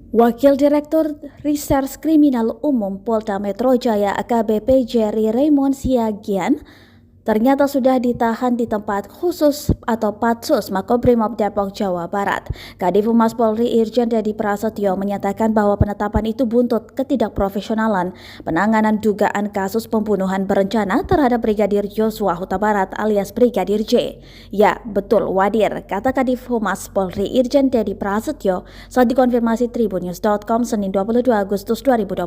Wakil Direktur Reserse Kriminal Umum Polda Metro Jaya AKBP Jerry Raymond Siagian ternyata sudah ditahan di tempat khusus atau Patsus Makobrimob Depok, Jawa Barat. Kadif Humas Polri Irjen Dedi Prasetyo menyatakan bahwa penetapan itu buntut ketidakprofesionalan penanganan dugaan kasus pembunuhan berencana terhadap Brigadir Joshua Huta Barat alias Brigadir J. Ya, betul wadir, kata Kadif Humas Polri Irjen Dedi Prasetyo saat dikonfirmasi Tribunnews.com Senin 22 Agustus 2022.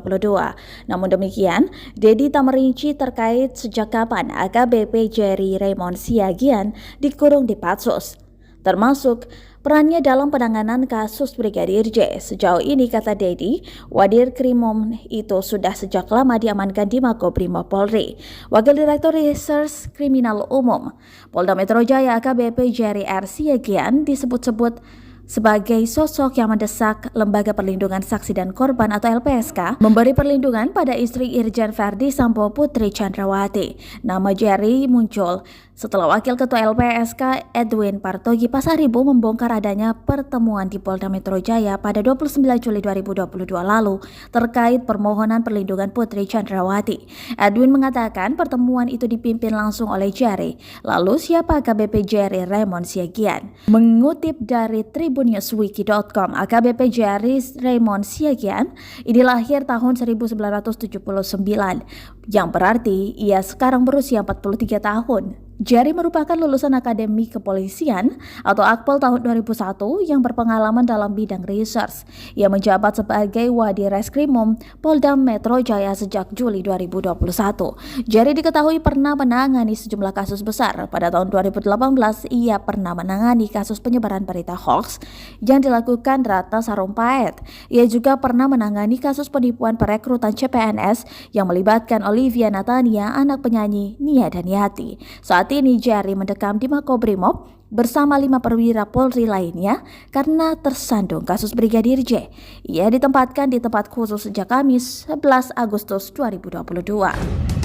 Namun demikian, Dedi tak merinci terkait sejak kapan AKBP Jerry Raymond Siagian dikurung di Patsus, termasuk perannya dalam penanganan kasus Brigadir J. Sejauh ini, kata Dedi, wadir krimum itu sudah sejak lama diamankan di Makobrimob Polri. Wakil Direktur Reserse Kriminal Umum Polda Metro Jaya AKBP Jerry R. Siagian disebut-sebut sebagai sosok yang mendesak Lembaga Perlindungan Saksi dan Korban atau LPSK memberi perlindungan pada istri Irjen Verdi Sambo Putri Chandrawati. Nama Jerry muncul setelah Wakil Ketua LPSK Edwin Partogi Pasaribu membongkar adanya pertemuan di Polda Metro Jaya pada 29 Juli 2022 lalu terkait permohonan perlindungan Putri Chandrawati. Edwin mengatakan pertemuan itu dipimpin langsung oleh Jerry. Lalu siapa AKBP Jerry Raymond Siagian? Mengutip dari Tribunnews.com, AKBP Jerry Raymond Siagian ini lahir tahun 1979, yang berarti ia sekarang berusia 43 tahun. Jerry merupakan lulusan Akademi Kepolisian atau Akpol tahun 2001 yang berpengalaman dalam bidang research. Ia menjabat sebagai Wadir Reskrimum Polda Metro Jaya sejak Juli 2021. Jerry diketahui pernah menangani sejumlah kasus besar. Pada tahun 2018, ia pernah menangani kasus penyebaran berita hoax yang dilakukan Ratna Sarumpait. Ia juga pernah menangani kasus penipuan perekrutan CPNS yang melibatkan Olivia Natania, anak penyanyi Nia Daniati. Saat ini Jerry mendekam di Makobrimob bersama 5 perwira Polri lainnya karena tersandung kasus Brigadir J. Ia ditempatkan di tempat khusus sejak Kamis 11 Agustus 2022.